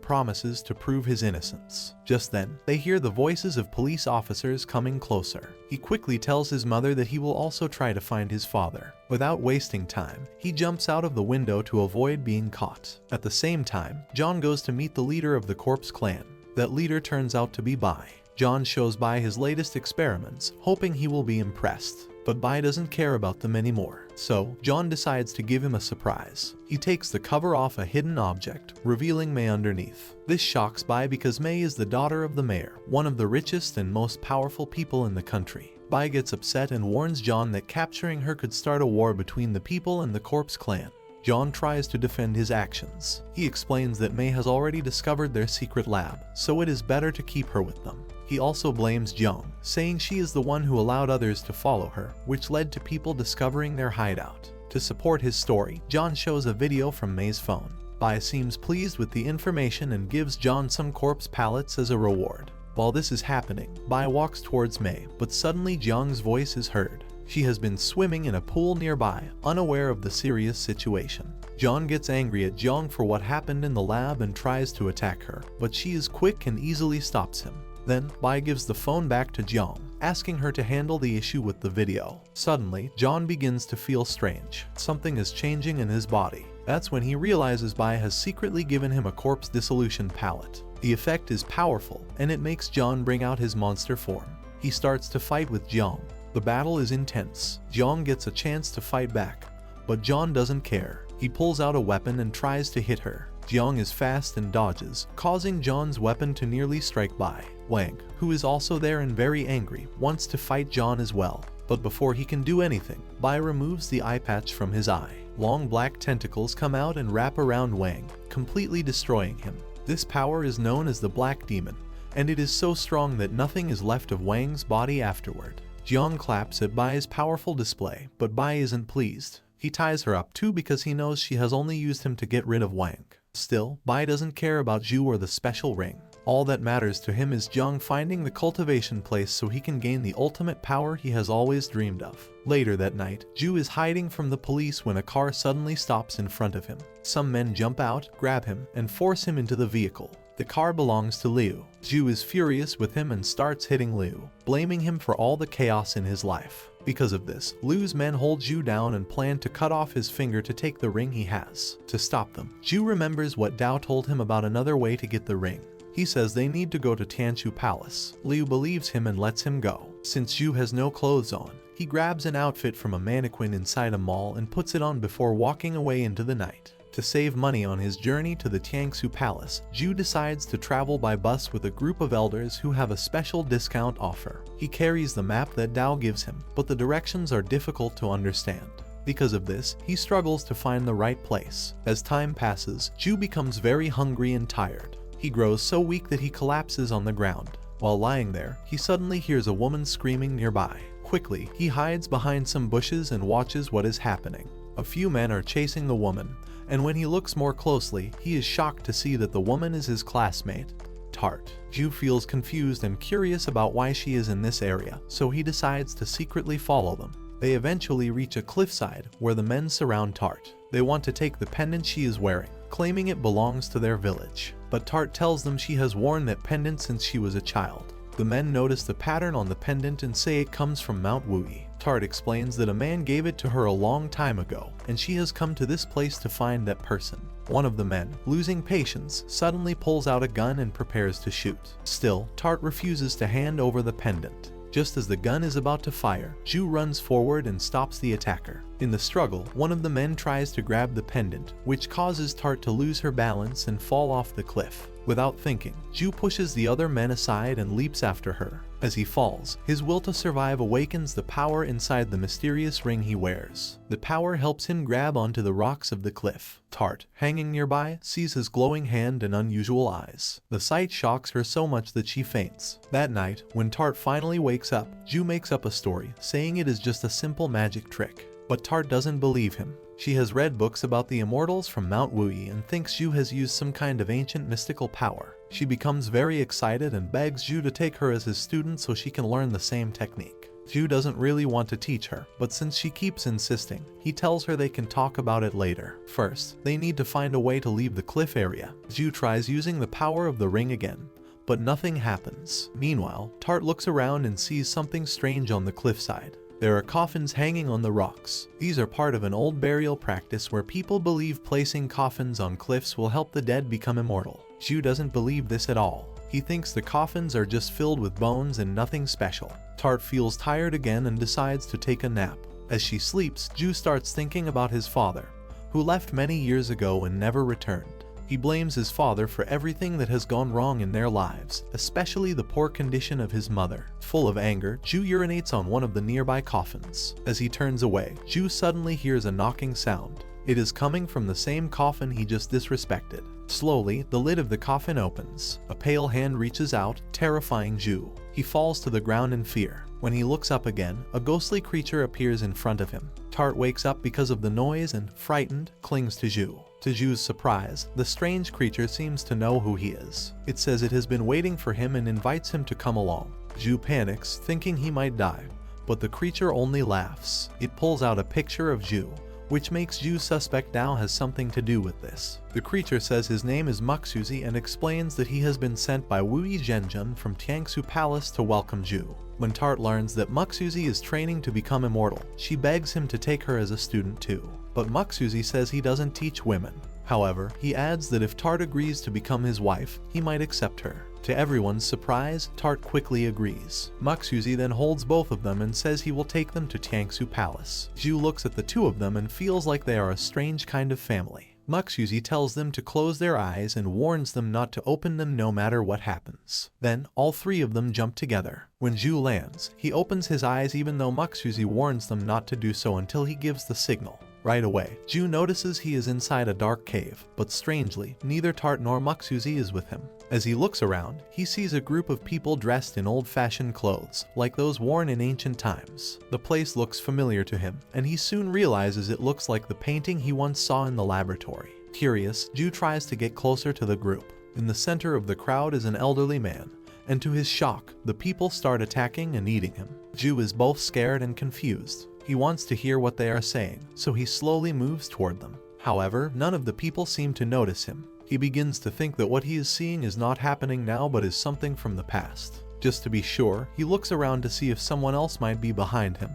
promises to prove his innocence. Just then, they hear the voices of police officers coming closer. He quickly tells his mother that he will also try to find his father. Without wasting time, he jumps out of the window to avoid being caught. At the same time, John goes to meet the leader of the Corpse clan. That leader turns out to be Bai. John shows Bai his latest experiments, hoping he will be impressed. But Bai doesn't care about them anymore. So, John decides to give him a surprise. He takes the cover off a hidden object, revealing May underneath. This shocks Bai because May is the daughter of the mayor, one of the richest and most powerful people in the country. Bai gets upset and warns John that capturing her could start a war between the people and the Corpse clan. John tries to defend his actions. He explains that May has already discovered their secret lab, so it is better to keep her with them. He also blames Jung, saying she is the one who allowed others to follow her, which led to people discovering their hideout. To support his story, John shows a video from May's phone. Bai seems pleased with the information and gives John some corpse pallets as a reward. While this is happening, Bai walks towards May, but suddenly Jung's voice is heard. She has been swimming in a pool nearby, unaware of the serious situation. John gets angry at Jung for what happened in the lab and tries to attack her, but she is quick and easily stops him. Then, Bai gives the phone back to Jung, asking her to handle the issue with the video. Suddenly, John begins to feel strange. Something is changing in his body. That's when he realizes Bai has secretly given him a corpse dissolution pallet. The effect is powerful, and it makes John bring out his monster form. He starts to fight with Jung. The battle is intense. Jung gets a chance to fight back, but John doesn't care. He pulls out a weapon and tries to hit her. Jung is fast and dodges, causing John's weapon to nearly strike Bai. Wang, who is also there and very angry, wants to fight John as well. But before he can do anything, Bai removes the eye patch from his eye. Long black tentacles come out and wrap around Wang, completely destroying him. This power is known as the Black Demon, and it is so strong that nothing is left of Wang's body afterward. Jiang claps at Bai's powerful display, but Bai isn't pleased. He ties her up too because he knows she has only used him to get rid of Wang. Still, Bai doesn't care about Zhu or the special ring. All that matters to him is Jiang finding the cultivation place so he can gain the ultimate power he has always dreamed of. Later that night, Zhu is hiding from the police when a car suddenly stops in front of him. Some men jump out, grab him, and force him into the vehicle. The car belongs to Liu. Zhu is furious with him and starts hitting Liu, blaming him for all the chaos in his life. Because of this, Liu's men hold Zhu down and plan to cut off his finger to take the ring he has. To stop them, Zhu remembers what Dao told him about another way to get the ring. He says they need to go to Tiangu Palace. Liu believes him and lets him go. Since Zhu has no clothes on, he grabs an outfit from a mannequin inside a mall and puts it on before walking away into the night. To save money on his journey to the Tiangu Palace, Zhu decides to travel by bus with a group of elders who have a special discount offer. He carries the map that Dao gives him, but the directions are difficult to understand. Because of this, he struggles to find the right place. As time passes, Zhu becomes very hungry and tired. He grows so weak that he collapses on the ground. While lying there, he suddenly hears a woman screaming nearby. Quickly, he hides behind some bushes and watches what is happening. A few men are chasing the woman, and when he looks more closely, he is shocked to see that the woman is his classmate, Tart. Zhu feels confused and curious about why she is in this area, so he decides to secretly follow them. They eventually reach a cliffside where the men surround Tart. They want to take the pendant she is wearing, claiming it belongs to their village. But Tart tells them she has worn that pendant since she was a child. The men notice the pattern on the pendant and say it comes from Mount Wuyi. Tart explains that a man gave it to her a long time ago, and she has come to this place to find that person. One of the men, losing patience, suddenly pulls out a gun and prepares to shoot. Still, Tart refuses to hand over the pendant. Just as the gun is about to fire, Zhu runs forward and stops the attacker. In the struggle, one of the men tries to grab the pendant, which causes Tart to lose her balance and fall off the cliff. Without thinking, Zhu pushes the other men aside and leaps after her. As he falls, his will to survive awakens the power inside the mysterious ring he wears. The power helps him grab onto the rocks of the cliff. Tart, hanging nearby, sees his glowing hand and unusual eyes. The sight shocks her so much that she faints. That night, when Tart finally wakes up, Zhu makes up a story, saying it is just a simple magic trick. But Tart doesn't believe him. She has read books about the immortals from Mount Wuyi and thinks Zhu has used some kind of ancient mystical power. She becomes very excited and begs Zhu to take her as his student so she can learn the same technique. Ju doesn't really want to teach her, but since she keeps insisting, he tells her they can talk about it later. First, they need to find a way to leave the cliff area. Ju tries using the power of the ring again, but nothing happens. Meanwhile, Tart looks around and sees something strange on the cliffside. There are coffins hanging on the rocks. These are part of an old burial practice where people believe placing coffins on cliffs will help the dead become immortal. Ju doesn't believe this at all. He thinks the coffins are just filled with bones and nothing special. Tart feels tired again and decides to take a nap. As she sleeps, Ju starts thinking about his father, who left many years ago and never returned. He blames his father for everything that has gone wrong in their lives, especially the poor condition of his mother. Full of anger, Ju urinates on one of the nearby coffins. As he turns away, Ju suddenly hears a knocking sound. It is coming from the same coffin he just disrespected. Slowly, the lid of the coffin opens. A pale hand reaches out, terrifying Ju. He falls to the ground in fear. When he looks up again, a ghostly creature appears in front of him. Tart wakes up because of the noise and, frightened, clings to Ju. To Ju's surprise, the strange creature seems to know who he is. It says it has been waiting for him and invites him to come along. Ju panics, thinking he might die, but the creature only laughs. It pulls out a picture of Ju, which makes Ju suspect Dao has something to do with this. The creature says his name is Muxuzi and explains that he has been sent by Wui Zhenjun from Tiangu Palace to welcome Ju. When Tart learns that Muxuzi is training to become immortal, she begs him to take her as a student too. But Muxuzi says he doesn't teach women. However, he adds that if Tart agrees to become his wife, he might accept her. To everyone's surprise, Tart quickly agrees. Muxuzi then holds both of them and says he will take them to Tiangu Palace. Ju looks at the two of them and feels like they are a strange kind of family. Muxuzi tells them to close their eyes and warns them not to open them no matter what happens. Then, all three of them jump together. When Ju lands, he opens his eyes even though Muxuzi warns them not to do so until he gives the signal. Right away, Ju notices he is inside a dark cave, but strangely, neither Tart nor Muxuzi is with him. As he looks around, he sees a group of people dressed in old-fashioned clothes, like those worn in ancient times. The place looks familiar to him, and he soon realizes it looks like the painting he once saw in the laboratory. Curious, Ju tries to get closer to the group. In the center of the crowd is an elderly man, and to his shock, the people start attacking and eating him. Ju is both scared and confused. He wants to hear what they are saying, so he slowly moves toward them. However, none of the people seem to notice him. He begins to think that what he is seeing is not happening now but is something from the past. Just to be sure, he looks around to see if someone else might be behind him.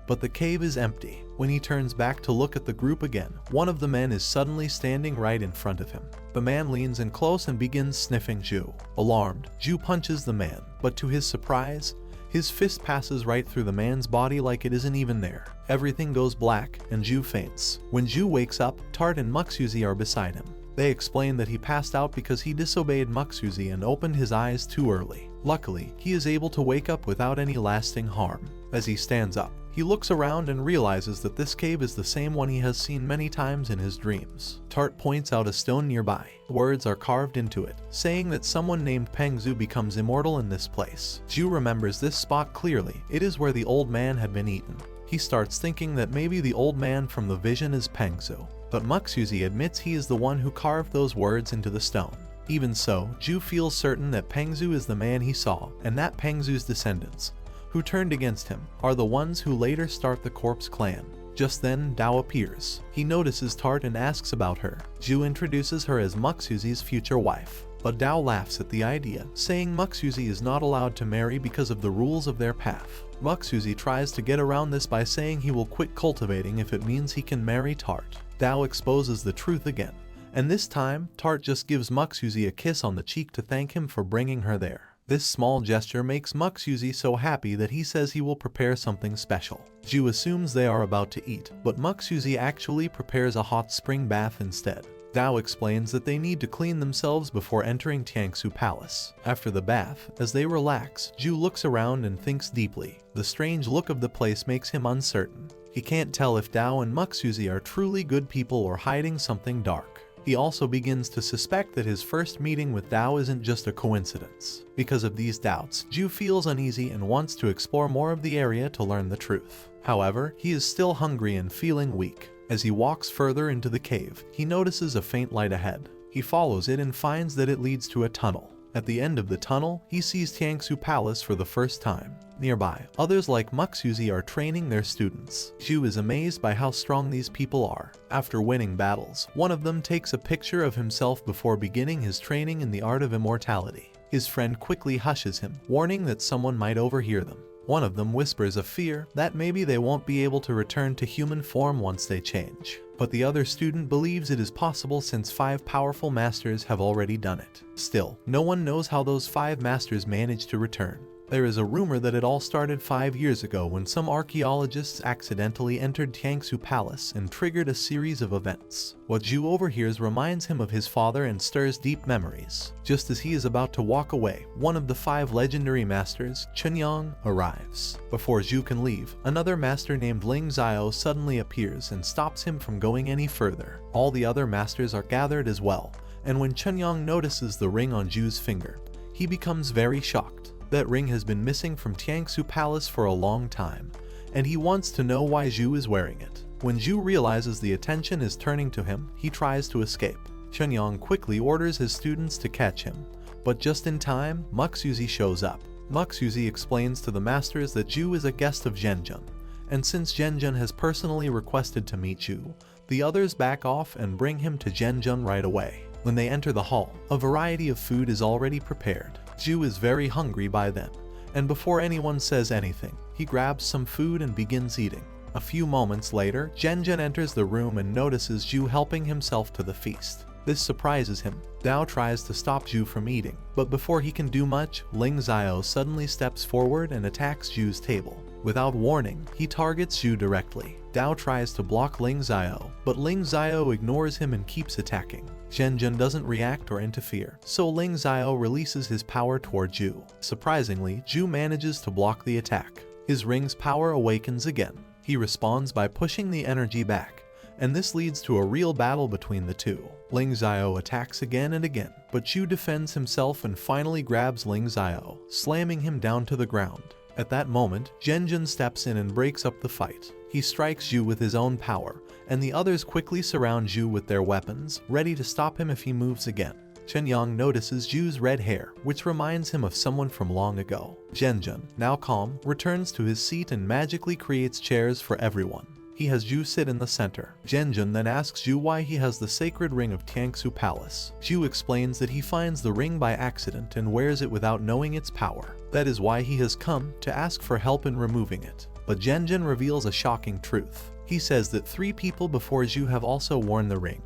But the cave is empty. When he turns back to look at the group again, one of the men is suddenly standing right in front of him. The man leans in close and begins sniffing Ju. Alarmed, Ju punches the man, but to his surprise, his fist passes right through the man's body like it isn't even there. Everything goes black, and Ju faints. When Ju wakes up, Tart and Muxuzi are beside him. They explain that he passed out because he disobeyed Muxuzi and opened his eyes too early. Luckily, he is able to wake up without any lasting harm. As he stands up, he looks around and realizes that this cave is the same one he has seen many times in his dreams. Tart points out a stone nearby. Words are carved into it, saying that someone named Pengzu becomes immortal in this place. Ju remembers this spot clearly. It is where the old man had been eaten. He starts thinking that maybe the old man from the vision is Pengzu. But Muxuzi admits he is the one who carved those words into the stone. Even so, Ju feels certain that Pengzu is the man he saw, and that Pengzu's descendants, who turned against him, are the ones who later start the Corpse Clan. Just then, Dao appears. He notices Tart and asks about her. Ju introduces her as Muxuzi's future wife. But Dao laughs at the idea, saying Muxuzi is not allowed to marry because of the rules of their path. Muxuzi tries to get around this by saying he will quit cultivating if it means he can marry Tart. Dao exposes the truth again, and this time, Tart just gives Muxuzi a kiss on the cheek to thank him for bringing her there. This small gesture makes Muxuzi so happy that he says he will prepare something special. Ju assumes they are about to eat, but Muxuzi actually prepares a hot spring bath instead. Dao explains that they need to clean themselves before entering Tiangu Palace. After the bath, as they relax, Ju looks around and thinks deeply. The strange look of the place makes him uncertain. He can't tell if Dao and Muxuzi are truly good people or hiding something dark. He also begins to suspect that his first meeting with Dao isn't just a coincidence. Because of these doubts, Ju feels uneasy and wants to explore more of the area to learn the truth. However, he is still hungry and feeling weak. As he walks further into the cave, he notices a faint light ahead. He follows it and finds that it leads to a tunnel. At the end of the tunnel, he sees Tiangu Palace for the first time. Nearby, others like Muxuzi are training their students. Zhu is amazed by how strong these people are. After winning battles, one of them takes a picture of himself before beginning his training in the art of immortality. His friend quickly hushes him, warning that someone might overhear them. One of them whispers a fear that maybe they won't be able to return to human form once they change. But the other student believes it is possible since 5 powerful masters have already done it. Still, no one knows how those 5 masters managed to return. There is a rumor that it all started 5 years ago when some archaeologists accidentally entered Tiangu Palace and triggered a series of events. What Zhu overhears reminds him of his father and stirs deep memories. Just as he is about to walk away, one of the 5 legendary masters, Chunyang, arrives. Before Zhu can leave, another master named Ling Xiao suddenly appears and stops him from going any further. All the other masters are gathered as well, and when Chunyang notices the ring on Zhu's finger, he becomes very shocked. That ring has been missing from Tiangu Palace for a long time, and he wants to know why Zhu is wearing it. When Zhu realizes the attention is turning to him, he tries to escape. Chunyang quickly orders his students to catch him, but just in time, Muxuzi shows up. Muxuzi explains to the masters that Zhu is a guest of Zhenjun, and since Zhenjun has personally requested to meet Zhu, the others back off and bring him to Zhenjun right away. When they enter the hall, a variety of food is already prepared. Zhu is very hungry by then, and before anyone says anything, he grabs some food and begins eating. A few moments later, Zhenjun enters the room and notices Zhu helping himself to the feast. This surprises him. Dao tries to stop Zhu from eating, but before he can do much, Ling Xiao suddenly steps forward and attacks Zhu's table. Without warning, he targets Zhu directly. Dao tries to block Ling Xiao, but Ling Xiao ignores him and keeps attacking. Zhenjun doesn't react or interfere, so Ling Xiao releases his power toward Zhu. Surprisingly, Zhu manages to block the attack. His ring's power awakens again. He responds by pushing the energy back, and this leads to a real battle between the two. Ling Xiao attacks again and again, but Zhu defends himself and finally grabs Ling Xiao, slamming him down to the ground. At that moment, Zhenjun steps in and breaks up the fight. He strikes Zhu with his own power, and the others quickly surround Zhu with their weapons, ready to stop him if he moves again. Chunyang notices Zhu's red hair, which reminds him of someone from long ago. Zhenjun, now calm, returns to his seat and magically creates chairs for everyone. He has Zhu sit in the center. Zhenjun then asks Zhu why he has the sacred ring of Tiangu Palace. Zhu explains that he finds the ring by accident and wears it without knowing its power. That is why he has come to ask for help in removing it. But Zhenjun reveals a shocking truth. He says that 3 people before Zhu have also worn the ring,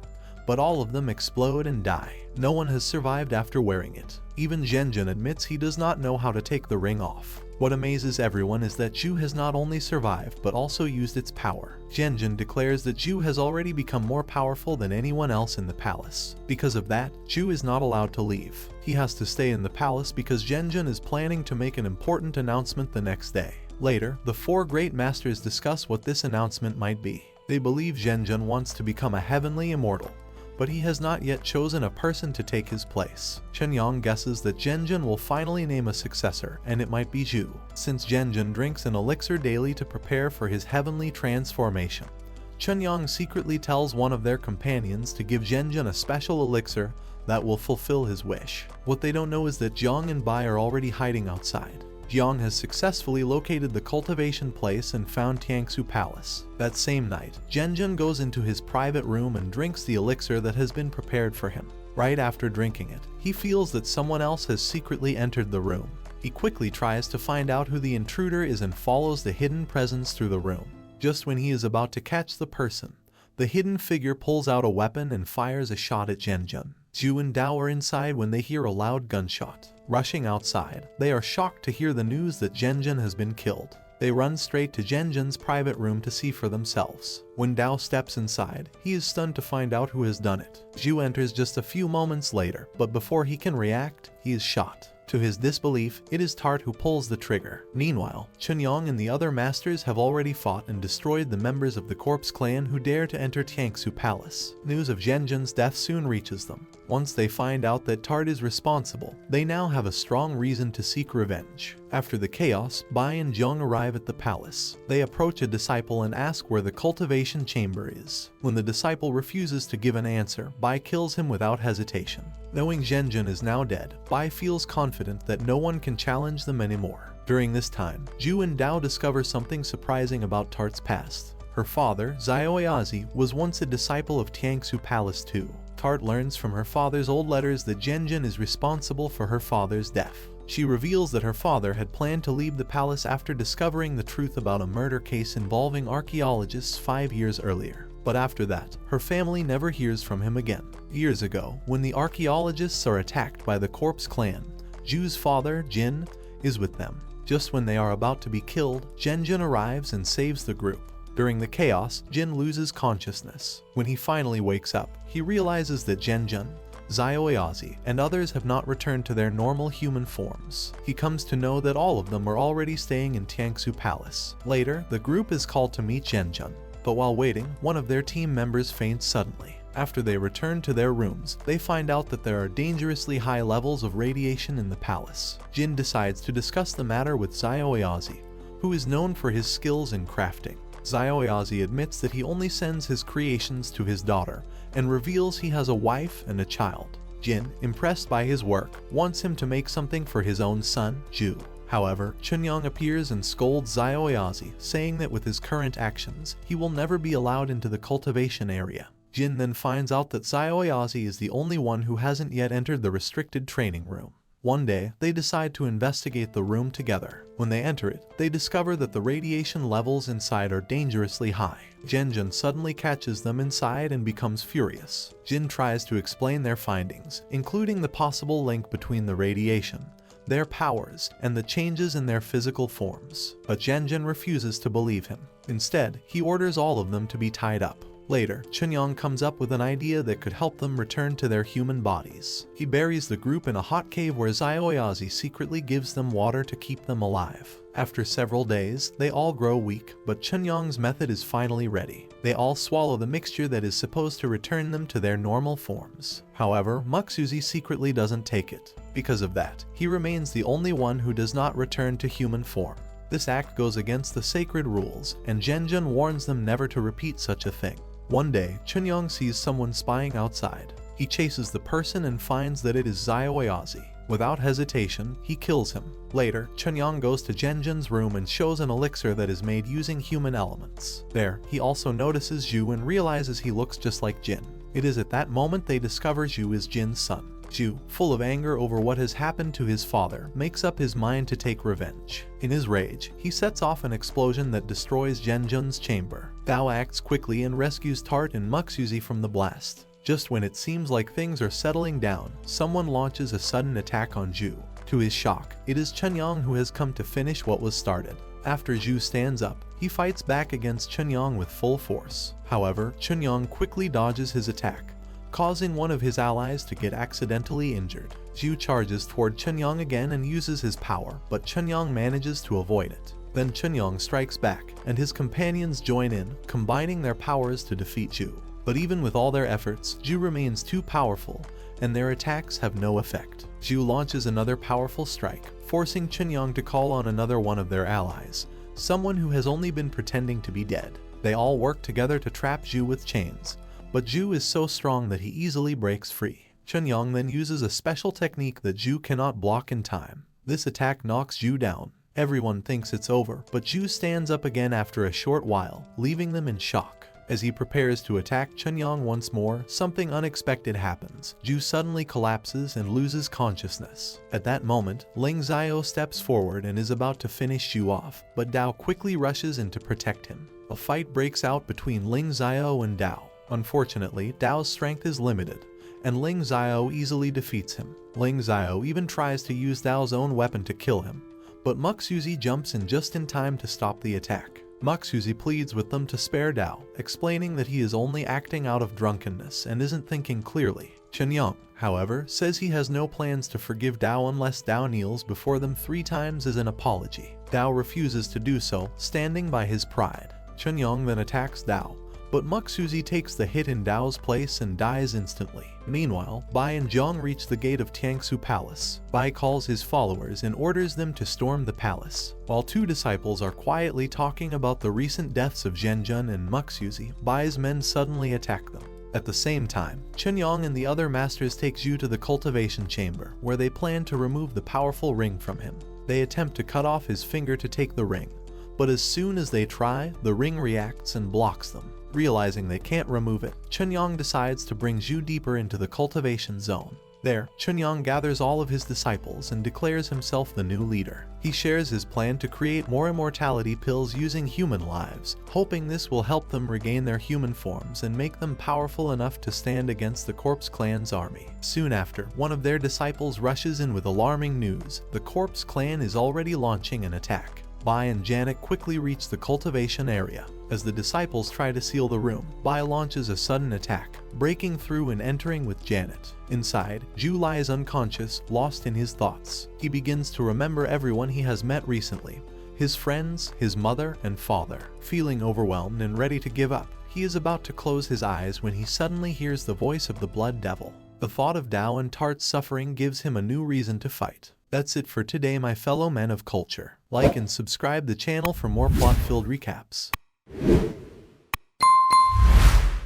but all of them explode and die. No one has survived after wearing it. Even Zhenjun admits he does not know how to take the ring off. What amazes everyone is that Zhu has not only survived but also used its power. Zhenjun declares that Zhu has already become more powerful than anyone else in the palace. Because of that, Zhu is not allowed to leave. He has to stay in the palace because Zhenjun is planning to make an important announcement the next day. Later, the 4 great masters discuss what this announcement might be. They believe Zhenjun wants to become a heavenly immortal, but he has not yet chosen a person to take his place. Chunyang guesses that Zhenjun will finally name a successor, and it might be Zhu, since Zhenjun drinks an elixir daily to prepare for his heavenly transformation. Chunyang secretly tells one of their companions to give Zhenjun a special elixir that will fulfill his wish. What they don't know is that Jiang and Bai are already hiding outside. Jiang has successfully located the cultivation place and found Tiangu Palace. That same night, Zhenjun goes into his private room and drinks the elixir that has been prepared for him. Right after drinking it, he feels that someone else has secretly entered the room. He quickly tries to find out who the intruder is and follows the hidden presence through the room. Just when he is about to catch the person, the hidden figure pulls out a weapon and fires a shot at Zhenjun. Zhu and Dao are inside when they hear a loud gunshot. Rushing outside, they are shocked to hear the news that Zhenjun has been killed. They run straight to Zhenjun's private room to see for themselves. When Dao steps inside, he is stunned to find out who has done it. Zhu enters just a few moments later, but before he can react, he is shot. To his disbelief, it is Tart who pulls the trigger. Meanwhile, Chunyang and the other masters have already fought and destroyed the members of the Corpse Clan who dare to enter Tiangu Palace. News of Zhenjun's death soon reaches them. Once they find out that Tart is responsible, they now have a strong reason to seek revenge. After the chaos, Bai and Zheng arrive at the palace. They approach a disciple and ask where the cultivation chamber is. When the disciple refuses to give an answer, Bai kills him without hesitation. Knowing Zhenjun is now dead, Bai feels confident that no one can challenge them anymore. During this time, Zhu and Dao discover something surprising about Tart's past. Her father, Xiaoyazi, was once a disciple of Tiangu Palace too. Tart learns from her father's old letters that Zhenjun is responsible for her father's death. She reveals that her father had planned to leave the palace after discovering the truth about a murder case involving archaeologists 5 years earlier. But after that, her family never hears from him again. Years ago, when the archaeologists are attacked by the Corpse Clan, Zhu's father, Jin, is with them. Just when they are about to be killed, Zhenjun arrives and saves the group. During the chaos, Jin loses consciousness. When he finally wakes up, he realizes that Zhenjun, Xiaoyazi, and others have not returned to their normal human forms. He comes to know that all of them are already staying in Tiangu Palace. Later, the group is called to meet Zhenjun, but while waiting, one of their team members faints suddenly. After they return to their rooms, they find out that there are dangerously high levels of radiation in the palace. Jin decides to discuss the matter with Xiaoyazi, who is known for his skills in crafting. Xiaoyazi admits that he only sends his creations to his daughter, and reveals he has a wife and a child. Jin, impressed by his work, wants him to make something for his own son, Zhu. However, Chunyang appears and scolds Xiaoyazi, saying that with his current actions, he will never be allowed into the cultivation area. Jin then finds out that Xiaoyazi is the only one who hasn't yet entered the restricted training room. One day, they decide to investigate the room together. When they enter it, they discover that the radiation levels inside are dangerously high. Zhenjun suddenly catches them inside and becomes furious. Jin tries to explain their findings, including the possible link between the radiation, their powers, and the changes in their physical forms. But Zhenjun refuses to believe him. Instead, he orders all of them to be tied up. Later, Chunyang comes up with an idea that could help them return to their human bodies. He buries the group in a hot cave where Xiaoyazi secretly gives them water to keep them alive. After several days, they all grow weak, but Chunyang's method is finally ready. They all swallow the mixture that is supposed to return them to their normal forms. However, Muxuzi secretly doesn't take it. Because of that, he remains the only one who does not return to human form. This act goes against the sacred rules, and Zhenjun warns them never to repeat such a thing. One day, Chunyang sees someone spying outside. He chases the person and finds that it is Xiaoyazi. Without hesitation, he kills him. Later, Chunyang goes to Zhenjun's room and shows an elixir that is made using human elements. There, he also notices Zhu and realizes he looks just like Jin. It is at that moment they discover Zhu is Jin's son. Zhu, full of anger over what has happened to his father, makes up his mind to take revenge. In his rage, he sets off an explosion that destroys Zhenjun's chamber. Dao acts quickly and rescues Tart and Muxuzi from the blast. Just when it seems like things are settling down, someone launches a sudden attack on Zhu. To his shock, it is Chunyang who has come to finish what was started. After Zhu stands up, he fights back against Chunyang with full force. However, Chunyang quickly dodges his attack, causing one of his allies to get accidentally injured. Zhu charges toward Chunyang again and uses his power, but Chunyang manages to avoid it. Then Chunyang strikes back, and his companions join in, combining their powers to defeat Zhu. But even with all their efforts, Zhu remains too powerful, and their attacks have no effect. Zhu launches another powerful strike, forcing Chunyang to call on another one of their allies, someone who has only been pretending to be dead. They all work together to trap Zhu with chains, but Zhu is so strong that he easily breaks free. Chunyang then uses a special technique that Zhu cannot block in time. This attack knocks Zhu down. Everyone thinks it's over, but Zhu stands up again after a short while, leaving them in shock. As he prepares to attack Chunyang once more, something unexpected happens. Zhu suddenly collapses and loses consciousness. At that moment, Ling Xiao steps forward and is about to finish Zhu off, but Dao quickly rushes in to protect him. A fight breaks out between Ling Xiao and Dao. Unfortunately, Dao's strength is limited, and Ling Xiao easily defeats him. Ling Xiao even tries to use Dao's own weapon to kill him, but Muxuzi jumps in just in time to stop the attack. Muxuzi pleads with them to spare Dao, explaining that he is only acting out of drunkenness and isn't thinking clearly. Chunyang, however, says he has no plans to forgive Dao unless Dao kneels before them 3 times as an apology. Dao refuses to do so, standing by his pride. Chunyang then attacks Dao, But Muxuzi takes the hit in Dao's place and dies instantly. Meanwhile, Bai and Zhang reach the gate of Tiangu Palace. Bai calls his followers and orders them to storm the palace. While two disciples are quietly talking about the recent deaths of Zhenjun and Muxuzi, Bai's men suddenly attack them. At the same time, Chunyang and the other masters take Zhu to the cultivation chamber, where they plan to remove the powerful ring from him. They attempt to cut off his finger to take the ring, but as soon as they try, the ring reacts and blocks them. Realizing they can't remove it, Chunyang decides to bring Zhu deeper into the cultivation zone. There, Chunyang gathers all of his disciples and declares himself the new leader. He shares his plan to create more immortality pills using human lives, hoping this will help them regain their human forms and make them powerful enough to stand against the Corpse Clan's army. Soon after, one of their disciples rushes in with alarming news. The Corpse Clan is already launching an attack. Bai and Janet quickly reach the cultivation area. As the disciples try to seal the room, Bai launches a sudden attack, breaking through and entering with Janet. Inside, Zhu lies unconscious, lost in his thoughts. He begins to remember everyone he has met recently, his friends, his mother, and father. Feeling overwhelmed and ready to give up, he is about to close his eyes when he suddenly hears the voice of the Blood Devil. The thought of Dao and Tart's suffering gives him a new reason to fight. That's it for today, my fellow men of culture. Like and subscribe the channel for more plot-filled recaps.